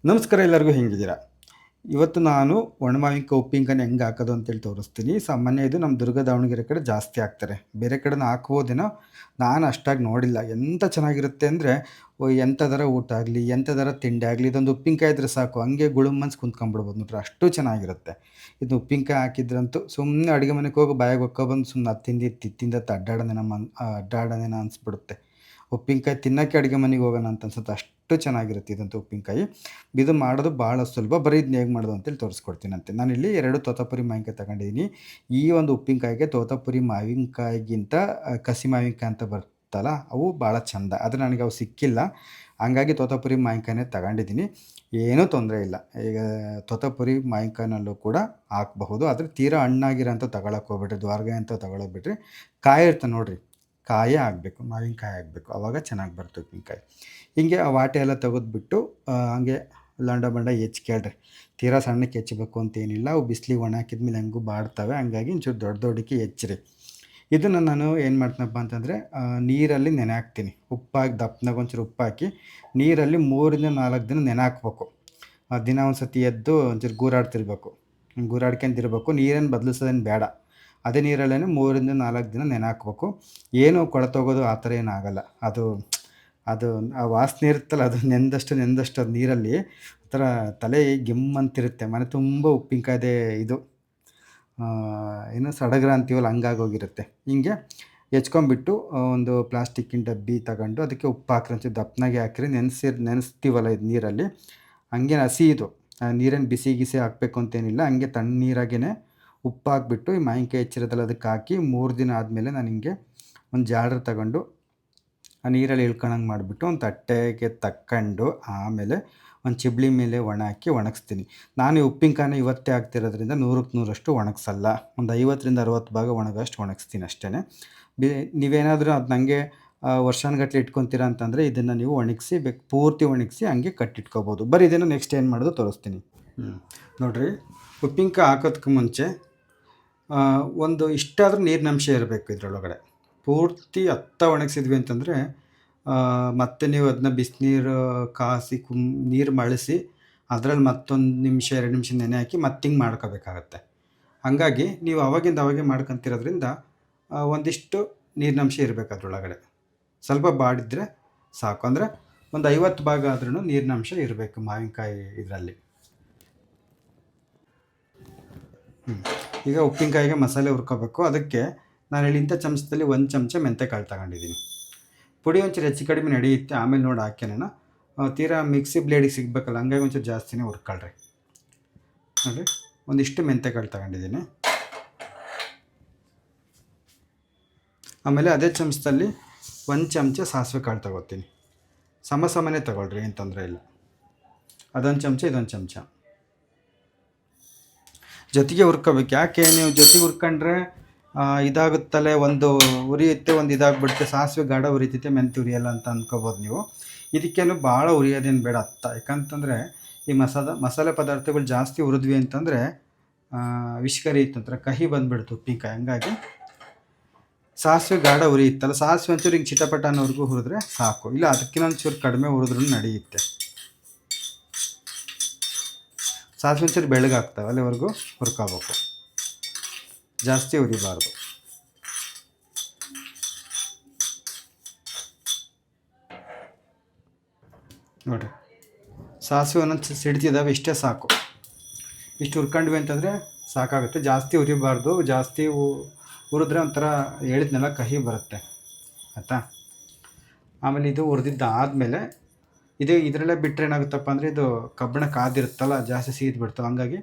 ನಮಸ್ಕಾರ, ಎಲ್ಲರಿಗೂ ಹೆಂಗಿದ್ದೀರಾ? ಇವತ್ತು ನಾನು ಒಣಮಾವಿನಕಾಯಿ ಉಪ್ಪಿನಕಾಯಿನ ಹೆಂಗೆ ಹಾಕೋದು ಅಂತೇಳಿ ತೋರಿಸ್ತೀನಿ. ಸಾಮಾನ್ಯ ಇದು ನಮ್ಮ ದುರ್ಗ ದಾವಣಗೆರೆ ಕಡೆ ಜಾಸ್ತಿ ಹಾಕ್ತಾರೆ. ಬೇರೆ ಕಡೆನೂ ಹಾಕ್ಬೋದೇನೋ, ನಾನು ಅಷ್ಟಾಗಿ ನೋಡಿಲ್ಲ. ಎಂಥ ಚೆನ್ನಾಗಿರುತ್ತೆ ಅಂದರೆ, ಎಂಥದರ ಊಟ ಆಗಲಿ, ಎಂಥದರ ತಿಂಡಿ ಆಗಲಿ, ಇದೊಂದು ಉಪ್ಪಿನಕಾಯಿ ಇದ್ರೆ ಸಾಕು, ಹಂಗೆ ಗುಳುಮ್ಮನ್ಸ್ ಕುಂತ್ಕೊಂಡ್ಬಿಡ್ಬೋದು ನೋಡ್ರಿ, ಅಷ್ಟು ಚೆನ್ನಾಗಿರುತ್ತೆ. ಇದು ಉಪ್ಪಿನಕಾಯಿ ಹಾಕಿದ್ರಂತೂ ಸುಮ್ಮನೆ ಅಡುಗೆ ಮನೆಗೆ ಹೋಗಿ ಬಾಯಾಗೆ ಹೊಕ್ಕೊಬಂದು ಸುಮ್ಮನೆ ಅದು ತಿಂದಿದ್ದು ತಿಂದತ್ತು ಅಡ್ಡಾಡೋದೇನೋ ಅನಿಸ್ಬಿಡುತ್ತೆ. ಉಪ್ಪಿನಕಾಯಿ ತಿನ್ನೋಕ್ಕೆ ಅಡುಗೆ ಮನೆಗೆ ಹೋಗೋಣ ಅಂತ ಅನ್ಸುತ್ತೆ, ಅಷ್ಟು ಚೆನ್ನಾಗಿರುತ್ತೆ ಇದಂತೂ ಉಪ್ಪಿನಕಾಯಿ. ಇದು ಮಾಡೋದು ಭಾಳ ಸುಲಭ. ಬರೀ ಇದನ್ನ ಹೇಗೆ ಮಾಡೋದು ಅಂತೇಳಿ ತೋರಿಸ್ಕೊಡ್ತೀನಂತೆ. ನಾನಿಲ್ಲಿ 2 ತೋತಾಪುರಿ ಮಾವಿನಕಾಯಿ ತಗೊಂಡಿದ್ದೀನಿ. ಈ ಒಂದು ಉಪ್ಪಿನಕಾಯಿಗೆ ತೋತಾಪುರಿ ಮಾವಿನಕಾಯಿಗಿಂತ ಕಸಿ ಮಾವಿನಕಾಯಿ ಅಂತ ಬರುತ್ತಲ್ಲ, ಅವು ಭಾಳ ಚೆಂದ. ಆದರೆ ನನಗೆ ಅವು ಸಿಕ್ಕಿಲ್ಲ, ಹಂಗಾಗಿ ತೋತಾಪುರಿ ಮಾವಿನಕಾಯಿನೇ ತಗೊಂಡಿದ್ದೀನಿ. ಏನೂ ತೊಂದರೆ ಇಲ್ಲ. ಈಗ ತೋತಾಪುರಿ ಮಾವಿನಕಾಯಿನಲ್ಲೂ ಕೂಡ ಹಾಕಬಹುದು. ಆದರೆ ತೀರಾ ಹಣ್ಣಾಗಿರೋಂಥ ತಗೊಳಕ್ಕೆ ಹೋಗ್ಬೇಡ್ರಿ, ದ್ವಾರಗಾಯಿ ಅಂತ ತಗೊಳ್ಳೋಕೆ ಬಿಡ್ರಿ. ಕಾಯಿ ಇರ್ತದೆ ನೋಡಿರಿ, ಕಾಯೇ ಆಗಬೇಕು, ಮಾವಿನಕಾಯಿ ಆಗಬೇಕು, ಆವಾಗ ಚೆನ್ನಾಗಿ ಬರುತ್ತೆ ಉಪ್ಪಿನಕಾಯಿ. ಹೀಗೆ ಆ ವಾಟೆ ಎಲ್ಲ ತೆಗೆದ್ಬಿಟ್ಟು ಹಂಗೆ ಲಂಡ ಬಂಡ ಹೆಚ್ಕೊಳ್ರಿ. ತೀರಾ ಸಣ್ಣಕ್ಕೆ ಹೆಚ್ಚಬೇಕು ಅಂತೇನಿಲ್ಲ, ಅವು ಬಿಸಿಲಿಗೆ ಒಣ ಹಾಕಿದ್ಮೇಲೆ ಹೆಂಗೂ ಬಾಡ್ತವೆ, ಹಂಗಾಗಿ ಒಂಚೂರು ದೊಡ್ಡ ದೊಡ್ಡಕ್ಕೆ ಹೆಚ್ಚಿರಿ. ಇದನ್ನು ನಾನು ಏನು ಮಾಡ್ತೀನಪ್ಪ ಅಂತಂದರೆ, ನೀರಲ್ಲಿ ನೆನೆ ಹಾಕ್ತೀನಿ. ಉಪ್ಪಾಕಿ ದಪ್ಪನಾಗ ಒಂಚೂರು ಉಪ್ಪು ಹಾಕಿ ನೀರಲ್ಲಿ 3ರಿಂದ 4 ದಿನ ನೆನೆ ಹಾಕ್ಬೇಕು. ದಿನ ಒಂದು ಸತಿ ಎದ್ದು ಒಂಚೂರು ಗೂರಾಡ್ತಿರ್ಬೇಕು, ಗೂರಾಡ್ಕೊಂಡಿರ್ಬೇಕು. ನೀರೇನು ಬದಲಿಸೋದೇನು ಬೇಡ, ಅದೇ ನೀರಲ್ಲೇ 3ರಿಂದ 4 ದಿನ ನೆನೆ ಹಾಕ್ಬೇಕು. ಏನು ಕೊಳೆತೋಗೋದು ಆ ಥರ ಏನಾಗಲ್ಲ. ಅದು ಅದು ಆ ವಾಸನೆ ಇರುತ್ತಲ್ಲ, ಅದು ನೆಂದಷ್ಟು ಅದು ನೀರಲ್ಲಿ ಒಂಥರ ತಲೆ ಗೆಮ್ಮಂತಿರುತ್ತೆ. ಮನೆ ತುಂಬ ಉಪ್ಪಿನಕಾಯ್ದೇ ಇದು ಏನು ಸಡಗರ ಅಂತೀವಲ್ಲ, ಹಂಗಾಗೋಗಿರುತ್ತೆ. ಹಿಂಗೆ ಹೆಚ್ಕೊಂಬಿಟ್ಟು ಒಂದು ಪ್ಲಾಸ್ಟಿಕ್ಕಿನ ಡಬ್ಬಿ ತಗೊಂಡು ಅದಕ್ಕೆ ಉಪ್ಪು ಹಾಕ್ರಿ, ಒಂಚೂರು ದಪ್ಪನಾಗೆ ಹಾಕಿರಿ. ನೆನೆಸ್ತೀವಲ್ಲ ಇದು ನೀರಲ್ಲಿ, ಹಂಗೆ ಹಸಿ ಇದು, ನೀರೇನು ಬಿಸಿ ಗಿಸಿ ಹಾಕಬೇಕು ಅಂತೇನಿಲ್ಲ. ಹಂಗೆ ತಣ್ಣೀರಾಗೇ ಉಪ್ಪು ಹಾಕ್ಬಿಟ್ಟು ಈ ಮಾವಿನಕಾಯಿ ಹೆಚ್ಚಿರೋದಲ್ಲ ಅದಕ್ಕೆ ಹಾಕಿ 3 ದಿನ ಆದಮೇಲೆ ನಾನು ಹಿಂಗೆ ಒಂದು ಜಾಡ್ರ್ ತಗೊಂಡು ಆ ನೀರಲ್ಲಿ ಇಳ್ಕೊಳಂಗೆ ಮಾಡಿಬಿಟ್ಟು ಒಂದು ತಟ್ಟೆಗೆ ತಕ್ಕೊಂಡು ಆಮೇಲೆ ಒಂದು ಚಿಬ್ಳಿ ಮೇಲೆ ಒಣ ಹಾಕಿ ಒಣಗಿಸ್ತೀನಿ. ನಾನು ಈ ಉಪ್ಪಿನಕಾಯಿನ ಇವತ್ತೇ ಹಾಕ್ತಿರೋದ್ರಿಂದ 100ಕ್ಕೆ 100ರಷ್ಟು ಒಣಗಿಸಲ್ಲ. ಒಂದು 50ರಿಂದ 60 ಭಾಗ ಒಣಗೋಷ್ಟು ಒಣಗಿಸ್ತೀನಿ ಅಷ್ಟೇ. ನೀವೇನಾದರೂ ಅದು ನನಗೆ ವರ್ಷಾನುಗಟ್ಟಲೆ ಇಟ್ಕೊತೀರಾ ಅಂತಂದರೆ ಇದನ್ನು ನೀವು ಒಣಗಿಸಿ ಪೂರ್ತಿ ಒಣಗಿಸಿ ಹಂಗೆ ಕಟ್ಟಿಟ್ಕೋಬೋದು. ಬರೀ ಇದನ್ನು ನೆಕ್ಸ್ಟ್ ಏನು ಮಾಡೋದು ತೋರಿಸ್ತೀನಿ. ನೋಡಿರಿ, ಉಪ್ಪಿನಕಾಯಿ ಹಾಕೋದಕ್ಕೆ ಮುಂಚೆ ಒಂದು ಇಷ್ಟಾದರೂ ನೀರಿನಂಶ ಇರಬೇಕು ಇದರೊಳಗಡೆ. ಪೂರ್ತಿ ಒಣಗಿಸಿದ್ವಿ ಅಂತಂದರೆ ಮತ್ತೆ ನೀವು ಅದನ್ನ ಬಿಸಿನೀರು ಕಾಸಿ ನೀರು ಮಳಿಸಿ ಅದರಲ್ಲಿ ಮತ್ತೊಂದು ನಿಮಿಷ 2 ನಿಮಿಷ ನೆನೆ ಹಾಕಿ ಮತ್ತೆ ಹಿಂಗೆ ಮಾಡ್ಕೋಬೇಕಾಗತ್ತೆ. ಹಾಗಾಗಿ ನೀವು ಅವಾಗೆ ಮಾಡ್ಕೊತಿರೋದ್ರಿಂದ ಒಂದಿಷ್ಟು ನೀರಿನಂಶ ಇರಬೇಕು ಅದರೊಳಗಡೆ. ಸ್ವಲ್ಪ ಬಾಡಿದ್ರೆ ಸಾಕು, ಅಂದರೆ ಒಂದು 50 ಭಾಗ ಆದ್ರೂ ನೀರಿನಂಶ ಇರಬೇಕು ಮಾವಿನಕಾಯಿ ಇದರಲ್ಲಿ. ಈಗ ಉಪ್ಪಿನಕಾಯಿಗೆ ಮಸಾಲೆ ಹುರ್ಕೋಬೇಕು. ಅದಕ್ಕೆ ನಾನು ಇಂಥ ಚಮಚದಲ್ಲಿ 1 ಚಮಚ ಮೆಂತ್ಯಕಾಳು ತಗೊಂಡಿದ್ದೀನಿ. ಪುಡಿ ಒಂಚೂರು ಹೆಚ್ಚು ಕಡಿಮೆ ನಡೆಯುತ್ತೆ, ಆಮೇಲೆ ನೋಡಿ ಹಾಕ್ಯನ. ತೀರಾ ಮಿಕ್ಸಿ ಬ್ಲೇಡಿಗೆ ಸಿಗಬೇಕಲ್ಲ, ಹಂಗಾಗಿ ಒಂಚೂರು ಜಾಸ್ತಿನೇ ಹುರ್ಕೊಳ್ರಿ. ನೋಡಿ, ಒಂದಿಷ್ಟು ಮೆಂತ್ಯಕಾಳು ತಗೊಂಡಿದ್ದೀನಿ. ಆಮೇಲೆ ಅದೇ ಚಮಚದಲ್ಲಿ 1 ಚಮಚ ಸಾಸಿವೆ ಕಾಳು ತಗೋತೀನಿ. ಸಮನೇ ತಗೊಳ್ರಿ, ಏನು ತೊಂದರೆ ಇಲ್ಲ. ಅದೊಂದು ಚಮಚ, ಇದೊಂದು ಚಮಚ ಜೊತೆಗೆ ಹುರ್ಕೋಬೇಕು. ಯಾಕೆ ನೀವು ಜೊತೆಗೆ ಹುರ್ಕೊಂಡ್ರೆ ಇದಾಗುತ್ತಲೆ, ಒಂದು ಉರಿಯುತ್ತೆ, ಒಂದು ಇದಾಗ್ಬಿಡುತ್ತೆ. ಸಾಸಿವೆ ಗಾಢ ಉರಿತೈತೆ, ಮೆಂತ್ಯ ಉರಿಯಲ್ಲ ಅಂತ ಅಂದ್ಕೋಬೋದು ನೀವು. ಇದಕ್ಕೇನು ಭಾಳ ಉರಿಯೋದೇನು ಬೇಡ ಯಾಕಂತಂದರೆ ಈ ಮಸಾಲೆ ಪದಾರ್ಥಗಳು ಜಾಸ್ತಿ ಹುರಿದ್ವಿ ಅಂತಂದರೆ ವಿಷಕರಿ ಇತ್ತಂದ್ರೆ ಕಹಿ ಬಂದುಬಿಡುತ್ತೆ ಉಪ್ಪಿನಕಾಯಿ. ಹಂಗಾಗಿ ಸಾಸಿವೆ ಗಾಢ ಉರಿಯುತ್ತಲ್ಲ, ಸಾಸಿವೆ ಒಂಚೂರು ಹಿಂಗೆ ಚಿಟಪಟ ಅನ್ನೋರ್ಗೂ ಹುರಿದ್ರೆ ಸಾಕು, ಇಲ್ಲ ಅದಕ್ಕಿಂತ ಒಂಚೂರು ಕಡಿಮೆ ಹುರಿದ್ರೂ ನಡೆಯುತ್ತೆ. ಸಾಸಿವೆ ಒಂಚೂರು ಬೆಳ್ಳಗಾಗ್ತವೆ, ಅಲ್ಲಿವರೆಗೂ ಹುರ್ಕೋಬೇಕು, ಜಾಸ್ತಿ ಉರಿಬಾರ್ದು. ನೋಡಿರಿ, ಸಾಸಿವೆ ಒಂದೊಂದು ಸಿಡ್ತಿದ್ದಾವೆ, ಇಷ್ಟೇ ಸಾಕು. ಇಷ್ಟು ಹುರ್ಕೊಂಡ್ವಿ ಅಂತಂದರೆ ಸಾಕಾಗುತ್ತೆ, ಜಾಸ್ತಿ ಉರಿಬಾರ್ದು. ಜಾಸ್ತಿ ಹುರಿದ್ರೆ ಒಂಥರ ಹೇಳಿದ್ನೆಲ್ಲ ಕಹಿ ಬರುತ್ತೆ, ಆಯಿತಾ. ಆಮೇಲೆ ಇದು ಹುರಿದಿದ್ದಾದಮೇಲೆ ಇದರಲ್ಲೇ ಬಿಟ್ಟರೆ ಏನಾಗುತ್ತಪ್ಪ ಅಂದರೆ ಇದು ಕಬ್ಬಣ ಕಾದಿರುತ್ತಲ್ಲ, ಜಾಸ್ತಿ ಸೀದ್ ಬಿಡ್ತಾವೆ. ಹಂಗಾಗಿ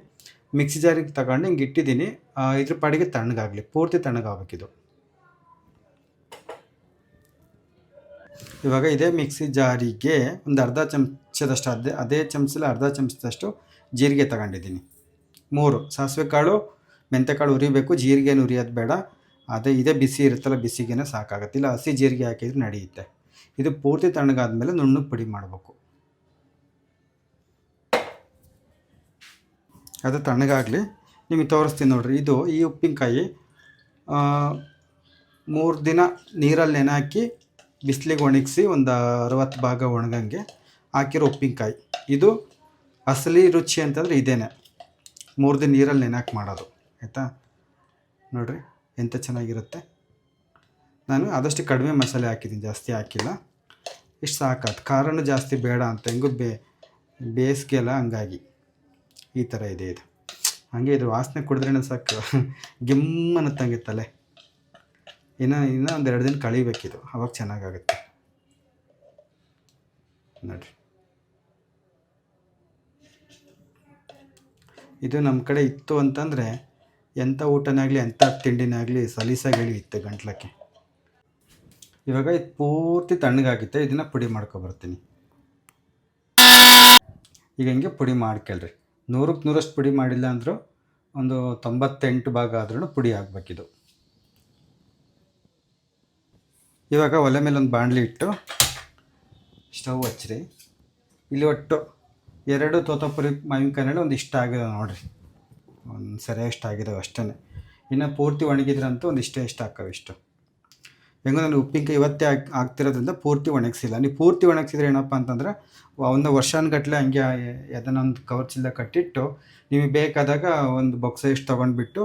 ಮಿಕ್ಸಿ ಜಾರಿಗೆ ತಗೊಂಡು ಹಿಂಗೆ ಇಟ್ಟಿದ್ದೀನಿ. ಇದ್ರ ಪಾಡಿಗೆ ತಣ್ಣಗಾಗಲಿ, ಪೂರ್ತಿ ತಣ್ಣಗಾಗಬೇಕಿದು. ಇವಾಗ ಇದೇ ಮಿಕ್ಸಿ ಜಾರಿಗೆ ಒಂದು ಅರ್ಧ ಚಮಚದಷ್ಟು, ಅದೇ ಚಮಚದಲ್ಲಿ ಅರ್ಧ ಚಮಚದಷ್ಟು ಜೀರಿಗೆ ತಗೊಂಡಿದ್ದೀನಿ. 3 ಸಾಸಿವೆ ಕಾಳು, ಮೆಂತ್ಯಕಾಳು ಉರಿಬೇಕು, ಜೀರಿಗೆನ ಉರಿಯೋದು ಬೇಡ. ಇದೇ ಬಿಸಿ ಇರುತ್ತಲ್ಲ, ಬಿಸಿಗೇನೆ ಸಾಕಾಗುತ್ತೆ. ಇಲ್ಲ ಹಸಿ ಜೀರಿಗೆ ಹಾಕಿದ್ರೆ ನಡೆಯುತ್ತೆ. ಇದು ಪೂರ್ತಿ ತಣ್ಣಗಾದ್ಮೇಲೆ ನುಣ್ಣಗೆ ಪುಡಿ ಮಾಡಬೇಕು. ಅದು ತಣ್ಣಗಾಗಲಿ, ನಿಮಗೆ ತೋರಿಸ್ತೀನಿ ನೋಡಿರಿ. ಈ ಉಪ್ಪಿನಕಾಯಿ 3 ದಿನ ನೀರಲ್ಲಿ ನೆನೆ ಹಾಕಿ ಬಿಸಿಲಿಗೆ ಒಣಗಿಸಿ ಒಂದು 60 ಭಾಗ ಒಣಗಂಗೆ ಹಾಕಿರೋ ಉಪ್ಪಿನಕಾಯಿ. ಇದು ಅಸಲಿ ರುಚಿ ಅಂತಂದರೆ ಇದೇನೆ, 3 ದಿನ ನೀರಲ್ಲಿ ನೆನೆಹಾಕಿ ಮಾಡೋದು. ಆಯಿತಾ, ನೋಡಿರಿ ಎಂಥ ಚೆನ್ನಾಗಿರುತ್ತೆ. ನಾನು ಆದಷ್ಟು ಕಡಿಮೆ ಮಸಾಲೆ ಹಾಕಿದ್ದೀನಿ, ಜಾಸ್ತಿ ಹಾಕಿಲ್ಲ. ಇಷ್ಟು ಸಾಕಾಯ್ತು. ಖಾರನೂ ಜಾಸ್ತಿ ಬೇಡ ಅಂತ, ಹೆಂಗೂ ಬೇಸಿಗೆ ಅಲ್ಲ, ಹಂಗಾಗಿ ಈ ಥರ ಇದೆ ಇದು. ಹಾಗೆ ಇದು ವಾಸನೆ ಕುಡಿದ್ರೇನೆ ಸಾಕು ಗಿಮ್ ಅನ್ನತ್ತಂಗೆ ತಲೆ. ಇನ್ನೂ ಒಂದು 2 ದಿನ ಕಳಿಬೇಕಿದು, ಅವಾಗ ಚೆನ್ನಾಗಾಗುತ್ತೆ ನೋಡಿರಿ. ಇದು ನಮ್ಮ ಕಡೆ ಇತ್ತು ಅಂತಂದರೆ ಎಂಥ ಊಟನಾಗಲಿ ಎಂಥ ತಿಂಡಿನಾಗಲಿ ಸಲೀಸಾಗಿ ಇತ್ತು ಗಂಟ್ಲಕ್ಕೆ. ಇವಾಗ ಇದು ಪೂರ್ತಿ ತಣ್ಣಗಾಗುತ್ತೆ. ಇದನ್ನು ಪುಡಿ ಮಾಡ್ಕೊಬರ್ತೀನಿ. ಈಗ ಹಿಂಗೆ ಪುಡಿ ಮಾಡ್ಕೊಳ್ರಿ. 100ಕ್ಕೆ 100 ಪುಡಿ ಮಾಡಿಲ್ಲ ಅಂದರೂ ಒಂದು 98 ಭಾಗ ಆದ್ರೂ ಪುಡಿ ಆಗಬೇಕಿದು. ಇವಾಗ ಒಲೆ ಮೇಲೆ ಒಂದು ಬಾಣಲಿ ಇಟ್ಟು ಸ್ಟವ್ ಹಚ್ಚಿರಿ. ಇಲ್ಲಿ ಒಟ್ಟು 2 ತೋತಾಪುರಿ ಮಾವಿನಕಾಯಿನಲ್ಲಿ ಒಂದು ಇಷ್ಟ ಆಗಿದೆ ನೋಡಿರಿ, ಒಂದು ಸರಿಯಷ್ಟು ಆಗಿದ್ದಾವೆ ಅಷ್ಟೇ. ಇನ್ನು ಪೂರ್ತಿ ಒಣಗಿದ್ರಂತೂ ಒಂದು ಇಷ್ಟು ಹಾಕವೆ ಇಷ್ಟು. ಹೆಂಗೋ ನಾನು ಉಪ್ಪಿನಕಾಯಿ ಇವತ್ತೇ ಆಗ್ತಿರೋದ್ರಿಂದ ಪೂರ್ತಿ ಒಣಗಿಸಿಲ್ಲ. ನೀವು ಪೂರ್ತಿ ಒಣಗಿಸಿದ್ರೆ ಏನಪ್ಪ ಅಂತಂದರೆ ಒಂದು ವರ್ಷಾನುಗಟ್ಟಲೆ ಹಂಗೆ ಅದನ್ನೊಂದು ಕವರ್ ಚೀಲ ಕಟ್ಟಿಟ್ಟು ನಿಮಗೆ ಬೇಕಾದಾಗ ಒಂದು ಬಾಕ್ಸ್ ಇಷ್ಟು ತೊಗೊಂಡ್ಬಿಟ್ಟು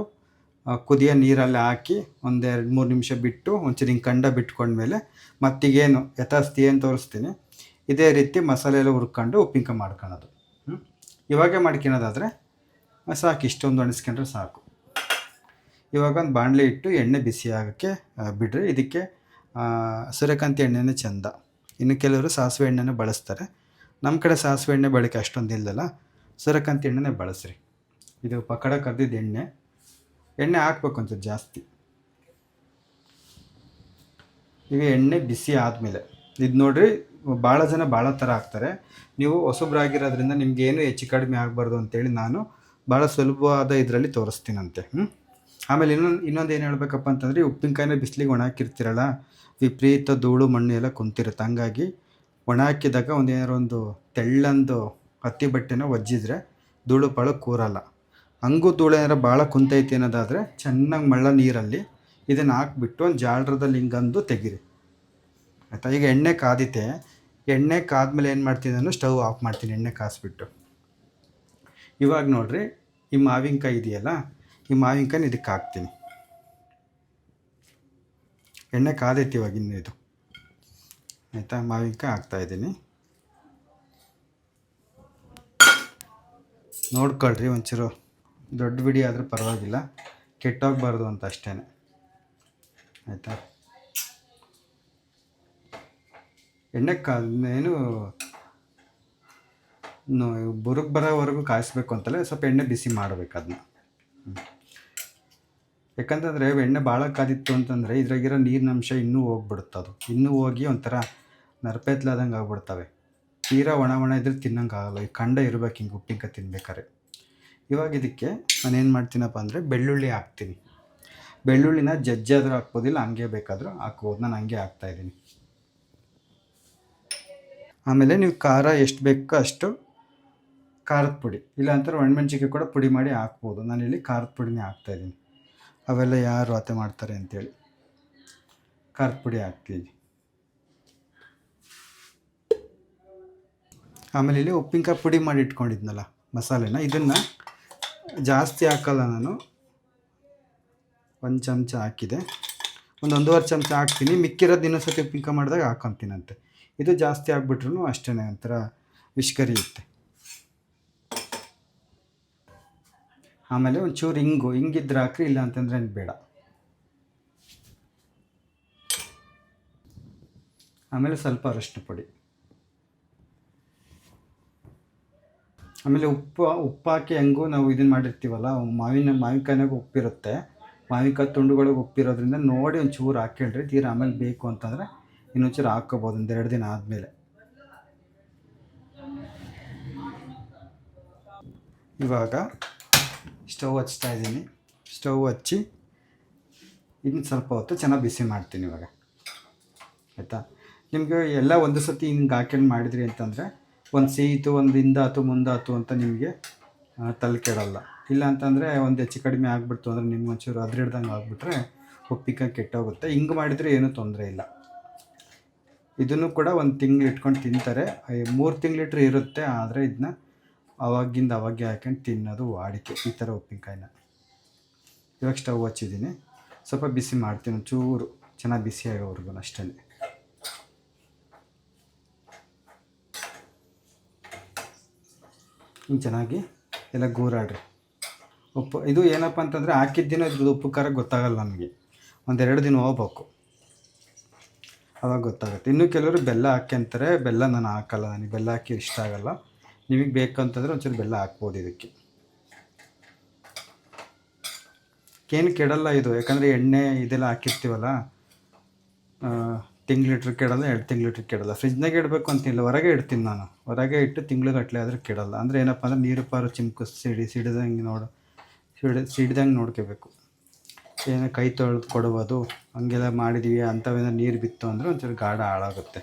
ಕುದಿಯೋ ನೀರಲ್ಲಿ ಹಾಕಿ ಒಂದು 2-3 ನಿಮಿಷ ಬಿಟ್ಟು ಒಂಚೂರು ಹಿಂಗೆ ಕಂಡ ಬಿಟ್ಕೊಂಡ್ಮೇಲೆ ಮತ್ತೀಗೇನು ಯಥಾಸ್ಥಿ ಏನು ತೋರಿಸ್ತೀನಿ ಇದೇ ರೀತಿ ಮಸಾಲೆ ಎಲ್ಲ ಹುರ್ಕೊಂಡು ಉಪ್ಪಿನಕಾಯಿ ಮಾಡ್ಕೊಳೋದು. ಇವಾಗೇ ಮಾಡ್ಕೊಳೋದಾದರೆ ಸಾಕು, ಇಷ್ಟೊಂದು ಒಣಗಿಸ್ಕೊಂಡ್ರೆ ಸಾಕು. ಇವಾಗ ಒಂದು ಬಾಣಲೆ ಇಟ್ಟು ಎಣ್ಣೆ ಬಿಸಿ ಆಗೋಕ್ಕೆ ಬಿಡ್ರಿ. ಇದಕ್ಕೆ ಸೂರ್ಯಕಾಂತಿ ಎಣ್ಣೆನೇ ಚೆಂದ. ಇನ್ನು ಕೆಲವರು ಸಾಸಿವೆ ಎಣ್ಣೆನೇ ಬಳಸ್ತಾರೆ. ನಮ್ಮ ಕಡೆ ಸಾಸಿವೆ ಎಣ್ಣೆ ಬಳಕೆ ಅಷ್ಟೊಂದು ಇಲ್ಲಲ್ಲ, ಸೂರ್ಯಕಾಂತಿ ಎಣ್ಣೆನೇ ಬಳಸ್ರಿ. ಇದು ಪಕೋಡ ಕರ್ದಿದ್ದು ಎಣ್ಣೆ ಹಾಕ್ಬೇಕು ಒಂಚೂರು ಜಾಸ್ತಿ. ಈಗ ಎಣ್ಣೆ ಬಿಸಿ ಆದಮೇಲೆ ಇದು ನೋಡಿರಿ, ಭಾಳ ಜನ ಭಾಳ ಥರ ಹಾಕ್ತಾರೆ. ನೀವು ಹೊಸಬ್ರಾಗಿರೋದ್ರಿಂದ ನಿಮಗೇನು ಹೆಚ್ಚು ಕಡಿಮೆ ಆಗಬಾರ್ದು ಅಂತೇಳಿ ನಾನು ಭಾಳ ಸುಲಭವಾದ ಇದರಲ್ಲಿ ತೋರಿಸ್ತೀನಂತೆ. ಆಮೇಲೆ ಇನ್ನೊಂದು ಏನು ಹೇಳಬೇಕಪ್ಪ ಅಂತಂದರೆ, ಉಪ್ಪಿನಕಾಯಿನ ಬಿಸಿಲಿಗೆ ಒಣ ಹಾಕಿರ್ತೀರಲ್ಲ, ವಿಪರೀತ ಧೂಳು ಮಣ್ಣು ಎಲ್ಲ ಕುಂತಿರುತ್ತೆ. ಹಂಗಾಗಿ ಒಣ ಹಾಕಿದಾಗ ಒಂದು ತೆಳ್ಳಂದು ಹತ್ತಿ ಬಟ್ಟೆನ ಒಜ್ಜಿದ್ರೆ ಧೂಳು ಪಾಳು ಕೂರಲ್ಲ. ಹಂಗೂ ಧೂಳು ಏನಾರು ಭಾಳ ಕುಂತೈತಿ ಅನ್ನೋದಾದರೆ ಚೆನ್ನಾಗಿ ಮಳ್ಳ ನೀರಲ್ಲಿ ಇದನ್ನು ಹಾಕ್ಬಿಟ್ಟು ಒಂದು ಜಾಲರದಲ್ಲಿ ಹಿಂಗಂದು ತೆಗೀರಿ. ಆಯಿತಾ. ಈಗ ಎಣ್ಣೆ ಕಾದಿತೆ. ಎಣ್ಣೆ ಕಾದ್ಮೇಲೆ ಏನು ಮಾಡ್ತೀನಿ ನಾನು, ಸ್ಟವ್ ಆಫ್ ಮಾಡ್ತೀನಿ ಎಣ್ಣೆ ಕಾಯಿಸ್ಬಿಟ್ಟು. ಇವಾಗ ನೋಡಿರಿ, ಈ ಮಾವಿನಕಾಯಿ ಇದೆಯಲ್ಲ, ಈ ಮಾವಿನಕಾಯಿನ ಇದಕ್ಕೆ ಹಾಕ್ತೀನಿ. ಎಣ್ಣೆ ಕಾದೈತಿ ಇವಾಗ ಇನ್ನು ಇದು. ಆಯಿತಾ, ಮಾವಿನಕಾಯಿ ಹಾಕ್ತಾಯಿದ್ದೀನಿ. ನೋಡ್ಕೊಳ್ರಿ, ಒಂಚೂರು ದೊಡ್ಡ ಬಿಡಿ ಆದರೂ ಪರವಾಗಿಲ್ಲ, ಕೆಟ್ಟೋಗಬಾರ್ದು ಅಂತ ಅಷ್ಟೇ. ಆಯಿತಾ. ಎಣ್ಣೆ ಏನು ಬುರುಗ್ ಬರೋವರೆಗೂ ಕಾಯಿಸ್ಬೇಕು ಅಂತಲೇ ಸ್ವಲ್ಪ ಎಣ್ಣೆ ಬಿಸಿ ಮಾಡಬೇಕು ಅದನ್ನ. ಯಾಕಂತಂದರೆ ಎಣ್ಣೆ ಭಾಳ ಕಾದಿತ್ತು ಅಂತಂದರೆ ಇದ್ರಾಗಿರೋ ನೀರಿನಂಶ ಇನ್ನೂ ಹೋಗ್ಬಿಡುತ್ತೆ. ಅದು ಇನ್ನೂ ಹೋಗಿ ಒಂಥರ ನರಪೆತ್ಲಾದಂಗೆ ಆಗ್ಬಿಡ್ತವೆ. ತೀರಾ ಒಣ ಇದ್ರೆ ತಿನ್ನೋಂಗಾಗಲ್ಲ. ಈ ಕಂಡ ಇರಬೇಕು ಹಿಂಗೆ ಉಪ್ಪಿನಕಾಯಿ ತಿನ್ಬೇಕಾರೆ. ಇವಾಗ ಇದಕ್ಕೆ ನಾನೇನು ಮಾಡ್ತೀನಪ್ಪ ಅಂದರೆ ಬೆಳ್ಳುಳ್ಳಿ ಹಾಕ್ತೀನಿ. ಬೆಳ್ಳುಳ್ಳಿನ ಜಜ್ಜಾದರೂ ಹಾಕ್ಬೋದಿಲ್ಲ, ಹಂಗೆ ಬೇಕಾದರೂ ಹಾಕ್ಬೋದು. ನಾನು ಹಂಗೆ ಹಾಕ್ತಾಯಿದ್ದೀನಿ. ಆಮೇಲೆ ನೀವು ಖಾರ ಎಷ್ಟು ಬೇಕೋ ಅಷ್ಟು ಖಾರದ ಪುಡಿ, ಇಲ್ಲಾಂತಾರೆ ಒಣಮೆಣ್ಸಿಕಾಯಿ ಕೂಡ ಪುಡಿ ಮಾಡಿ ಹಾಕ್ಬೋದು. ನಾನಿಲ್ಲಿ ಖಾರದ ಪುಡಿನೇ ಹಾಕ್ತಾಯಿದ್ದೀನಿ. ಅವೆಲ್ಲ ಯಾರು ಅತೆ ಮಾಡ್ತಾರೆ ಅಂಥೇಳಿ ಖಾರದ ಪುಡಿ ಹಾಕ್ತೀವಿ. ಆಮೇಲೆ ಇಲ್ಲಿ ಉಪ್ಪಿನಕಾಯಿ ಪುಡಿ ಮಾಡಿ ಇಟ್ಕೊಂಡಿದ್ನಲ್ಲ ಮಸಾಲೆನ, ಇದನ್ನು ಜಾಸ್ತಿ ಹಾಕಲ್ಲ ನಾನು. 1 ಚಮಚ ಹಾಕಿದೆ, 1.5 ಚಮಚ ಹಾಕ್ತೀನಿ. ಮಿಕ್ಕಿರೋದು ಇನ್ನೊಂದು ಸತಿ ಉಪ್ಪಿನಕಾಯಿ ಮಾಡಿದಾಗ ಹಾಕ್ಕೊತೀನಂತೆ. ಇದು ಜಾಸ್ತಿ ಆಗಿಬಿಟ್ರು ಅಷ್ಟೇ ಒಂಥರ ವಿಷ್ಕರಿಯುತ್ತೆ. ಆಮೇಲೆ ಒಂಚೂರು ಹಿಂಗಿದ್ರೆ ಹಾಕ್ರಿ, ಇಲ್ಲ ಅಂತಂದರೆ ಬೇಡ. ಆಮೇಲೆ ಸ್ವಲ್ಪ ಅರಶಿನ ಪುಡಿ, ಆಮೇಲೆ ಉಪ್ಪು ಹಾಕಿ ಹೆಂಗೂ ನಾವು ಇದನ್ನು ಮಾಡಿರ್ತೀವಲ್ಲ, ಮಾವಿನಕಾಯಿನಾಗ ಉಪ್ಪಿರುತ್ತೆ. ಮಾವಿನಕಾಯಿ ತುಂಡುಗಳಿಗೆ ಉಪ್ಪಿರೋದ್ರಿಂದ ನೋಡಿ ಒಂಚೂರು ಹಾಕ್ಕೊಳ್ರಿ. ತೀರಾ ಆಮೇಲೆ ಬೇಕು ಅಂತಂದರೆ ಇನ್ನೊಂಚೂರು ಹಾಕ್ಕೋಬೋದು 1-2 ದಿನ ಆದಮೇಲೆ. ಇವಾಗ ಸ್ಟವ್ ಹಚ್ತಾ ಇದ್ದೀನಿ. ಸ್ಟವ್ ಹಚ್ಚಿ ಇನ್ನು ಸ್ವಲ್ಪ ಹೊತ್ತು ಚೆನ್ನಾಗಿ ಬಿಸಿ ಮಾಡ್ತೀನಿ ಇವಾಗ. ಆಯಿತಾ. ನಿಮಗೆ ಎಲ್ಲ ಒಂದು ಸತಿ ಹಿಂಗೆ ಹಾಕ್ಕೊಂಡು ಮಾಡಿದ್ರಿ ಅಂತಂದರೆ ಒಂದು ಸೀತು, ಒಂದು ಹಿಂದಾತು ಮುಂದಾತು ಅಂತ ನಿಮಗೆ ತಲೆ ಕೆಡಲ್ಲ. ಇಲ್ಲ ಅಂತಂದರೆ ಒಂದು ಹೆಚ್ಚು ಕಡಿಮೆ ಆಗಿಬಿಡ್ತು ಅಂದರೆ ನಿಮ್ಗೆ ಒಂಚೂರು ಹಿಡ್ದಂಗೆ ಆಗಿಬಿಟ್ರೆ ಉಪ್ಪಿನಕಾಯಿ ಕೆಟ್ಟೋಗುತ್ತೆ. ಹಿಂಗೆ ಮಾಡಿದರೆ ಏನೂ ತೊಂದರೆ ಇಲ್ಲ. ಇದನ್ನು ಕೂಡ 1 ತಿಂಗಳು ಇಟ್ಕೊಂಡು ತಿಂತಾರೆ. 3 ತಿಂಗಳಿಟ್ರೆ ಇರುತ್ತೆ. ಆದರೆ ಇದನ್ನ ಅವಾಗಿಂದ ಅವಾಗೆ ಹಾಕೊಂಡು ತಿನ್ನೋದು ವಾಡಿಕೆ ಈ ಥರ ಉಪ್ಪಿನಕಾಯಿನ. ಇವಾಗ ಸ್ಟವ್ ಹಚ್ಚಿದ್ದೀನಿ, ಸ್ವಲ್ಪ ಬಿಸಿ ಮಾಡ್ತೀನಿ, ಒಂಚೂರು ಚೆನ್ನಾಗಿ ಬಿಸಿ ಆಗೋವರೆಗೂ ಅಷ್ಟೇ. ಹಿಂಗೆ ಚೆನ್ನಾಗಿ ಎಲ್ಲ ಗೂರಾಡ್ರಿ. ಉಪ್ಪು ಇದು ಏನಪ್ಪ ಅಂತಂದರೆ ಹಾಕಿದ ದಿನ ಇದ್ರದ್ದು ಉಪ್ಪು ಖಾರ ಗೊತ್ತಾಗಲ್ಲ ನಮಗೆ, ಒಂದೆರಡು ದಿನ ಹೋಗ್ಬೇಕು, ಅವಾಗ ಗೊತ್ತಾಗುತ್ತೆ. ಇನ್ನೂ ಕೆಲವರು ಬೆಲ್ಲ ಹಾಕ್ಯಂತಾರೆ, ಬೆಲ್ಲ ನಾನು ಹಾಕಲ್ಲ, ನನಗೆ ಬೆಲ್ಲ ಹಾಕಿ ಇಷ್ಟ ಆಗಲ್ಲ. ನಿಮಗೆ ಬೇಕಂತಂದರೆ ಒಂಚೂರು ಬೆಲ್ಲ ಹಾಕ್ಬೋದು ಇದಕ್ಕೆ. ಏನು ಕೆಡಲ್ಲ ಇದು, ಯಾಕಂದರೆ ಎಣ್ಣೆ ಇದೆಲ್ಲ ಹಾಕಿರ್ತೀವಲ್ಲ, ತಿಂಗ್ಳು ಕೆಡಲ್ಲ, 2 ಲೀಟ್ರ್ ಕೆಡಲ್ಲ. ಫ್ರಿಜ್ನಾಗೆ ಇಡಬೇಕು ಅಂತಿಲ್ಲ, ಹೊರಗೆ ಇಡ್ತೀನಿ ನಾನು. ಹೊರಗೆ ಇಟ್ಟು ತಿಂಗ್ಳುಗಟ್ಟಲೆ ಆದರೆ ಕೆಡಲ್ಲ. ಅಂದರೆ ಏನಪ್ಪ ಅಂದರೆ ನೀರು ಪಾರು ಸಿಡಿದಂಗೆ ನೋಡ್ಕೋಬೇಕು. ಏನೋ ಕೈ ತೊಳೆದು ಕೊಡುವುದು ಹಂಗೆಲ್ಲ ಮಾಡಿದ್ದೀವಿ, ಅಂಥವೇನೋ ನೀರು ಬಿತ್ತು ಅಂದರೆ ಒಂಚೂರು ಗಾಢ ಹಾಳಾಗುತ್ತೆ.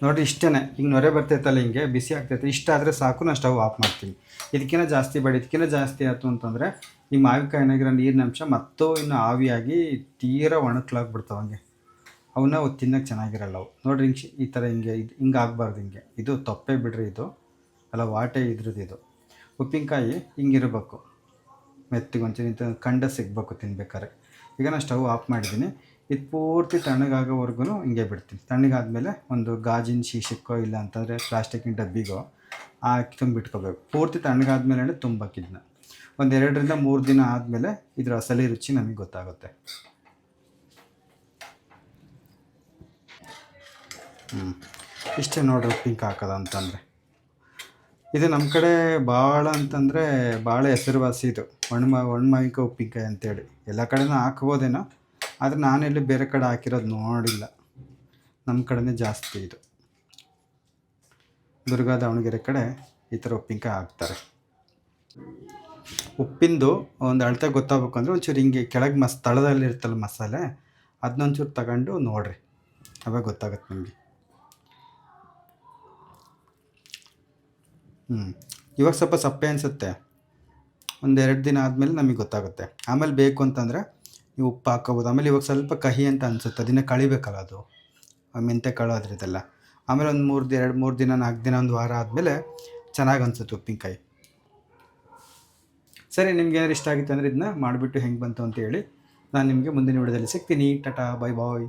ನೋಡಿರಿ ಇಷ್ಟೇ. ಹಿಂಗೆ ನೊರೆ ಬರ್ತೈತಲ್ಲ, ಹಿಂಗೆ ಬಿಸಿ ಆಗ್ತೈತೆ, ಇಷ್ಟ ಆದರೆ ಸಾಕು, ನಾನು ಸ್ಟವ್ ಆಫ್ ಮಾಡ್ತೀನಿ. ಇದಕ್ಕಿಂತ ಜಾಸ್ತಿ ಇದಕ್ಕಿಂತ ಜಾಸ್ತಿ ಆಯಿತು ಅಂತಂದರೆ ಈ ಮಾವಿನಕಾಯಿನಾಗಿರೋ ನೀರಿನ ಅಂಶ ಮತ್ತು ಇನ್ನು ಆವಿಯಾಗಿ ತೀರಾ ಒಣಗ್ಲಾಗ್ಬಿಡ್ತಾವೆ. ಹಂಗೆ ಅವನ್ನ ತಿನ್ನೋಕ್ಕೆ ಚೆನ್ನಾಗಿರಲ್ಲ ಅವು. ನೋಡಿರಿ ಈ ಥರ ಹಿಂಗೆ ಆಗಬಾರ್ದು. ಇದು ತೊಪ್ಪೆ ಬಿಡ್ರಿ, ಇದು ಅಲ್ಲ ವಾಟೆ ಇದ್ರದ್ದು. ಇದು ಉಪ್ಪಿನಕಾಯಿ ಹಿಂಗಿರಬೇಕು, ಮೆತ್ತಿಗೆ ಒಂಚೂರು ಕಂಡ ಸಿಗಬೇಕು ತಿನ್ಬೇಕಾದ್ರೆ. ಈಗ ನಾನು ಸ್ಟವ್ ಆಫ್ ಮಾಡಿದ್ದೀನಿ. ಇದು ಪೂರ್ತಿ ತಣ್ಣಗಾಗೋವರೆಗೂ ಹಿಂಗೆ ಬಿಡ್ತೀನಿ. ತಣ್ಣಗಾದ್ಮೇಲೆ ಒಂದು ಗಾಜಿನ ಶೀಶಕ್ಕೋ ಇಲ್ಲ ಅಂತಂದರೆ ಪ್ಲಾಸ್ಟಿಕ್ಕಿನ ಡಬ್ಬಿಗೋ ಹಾಕಿ ತುಂಬಿಟ್ಕೋಬೇಕು. ಪೂರ್ತಿ ತಣ್ಣಗಾದ್ಮೇಲೆ ತುಂಬಕ್ಕಿದ್ನ ಒಂದು 2-3 ದಿನ ಆದಮೇಲೆ ಇದರ ಅಸಲಿ ರುಚಿ ನಮಗೆ ಗೊತ್ತಾಗುತ್ತೆ. ಇಷ್ಟೇ ನೋಡ್ರಿ ಉಪ್ಪಿನಕಾಯಿ ಹಾಕೋದು ಅಂತಂದರೆ. ಇದು ನಮ್ಮ ಕಡೆ ಭಾಳ ಅಂತಂದರೆ ಭಾಳ ಹೆಸರುವಾಸಿ ಇದು ಒಣಮಾವಿನಕಾಯಿ ಉಪ್ಪಿನಕಾಯಿ ಅಂತೇಳಿ. ಎಲ್ಲ ಕಡೆನೂ ಹಾಕ್ಬೋದೇನೋ, ಆದರೆ ನಾನೆಲ್ಲಿ ಬೇರೆ ಕಡೆ ಹಾಕಿರೋದು ನೋಡಿಲ್ಲ. ನಮ್ಮ ಕಡೆನೇ ಜಾಸ್ತಿ ಇದು. ದುರ್ಗ ದಾವಣಗೆರೆ ಕಡೆ ಈ ಥರ ಉಪ್ಪಿನಕಾಯಿ ಹಾಕ್ತಾರೆ. ಉಪ್ಪಿಂದು ಒಂದು ಅಳತೆ ಗೊತ್ತಾಗಬೇಕು ಅಂದರೆ ಒಂಚೂರು ಹಿಂಗೆ ಕೆಳಗೆ ತಳದಲ್ಲಿ ಇರ್ತಲ್ಲ ಮಸಾಲೆ, ಅದನ್ನೊಂಚೂರು ತಗೊಂಡು ನೋಡಿರಿ, ಅವಾಗ ಗೊತ್ತಾಗುತ್ತೆ ನಿಮಗೆ. ಇವಾಗ ಸ್ವಲ್ಪ ಸಪ್ಪೆ ಅನಿಸುತ್ತೆ, 1-2 ದಿನ ಆದಮೇಲೆ ನಮಗೆ ಗೊತ್ತಾಗುತ್ತೆ. ಆಮೇಲೆ ಬೇಕು ಅಂತಂದರೆ ನೀವು ಉಪ್ಪು ಹಾಕೋಬೋದು. ಆಮೇಲೆ ಇವಾಗ ಸ್ವಲ್ಪ ಕಹಿ ಅಂತ ಅನಿಸುತ್ತೆ, ಅದನ್ನು ಕಳಿಬೇಕಲ್ಲ, ಅದು ಮೆಂತ್ಯ ಕಾಳು ಅದ್ರದ್ದೆಲ್ಲ. ಆಮೇಲೆ ಒಂದು 2-3 ದಿನ 4 ದಿನ 1 ವಾರ ಆದಮೇಲೆ ಚೆನ್ನಾಗಿ ಅನಿಸುತ್ತೆ ಉಪ್ಪಿನಕಾಯಿ. ಸರಿ, ನಿಮ್ಗೆ ಏನಾದ್ರು ಇಷ್ಟ ಆಗಿತ್ತು ಅಂದರೆ ಇದನ್ನ ಮಾಡಿಬಿಟ್ಟು ಹೆಂಗೆ ಬಂತು ಅಂತ ಹೇಳಿ. ನಾನು ನಿಮಗೆ ಮುಂದಿನ ವಿಡಿಯೋದಲ್ಲಿ ಸಿಗ್ತೀನಿ. ಟಾಟಾ, ಬಾಯ್ ಬಾಯ್.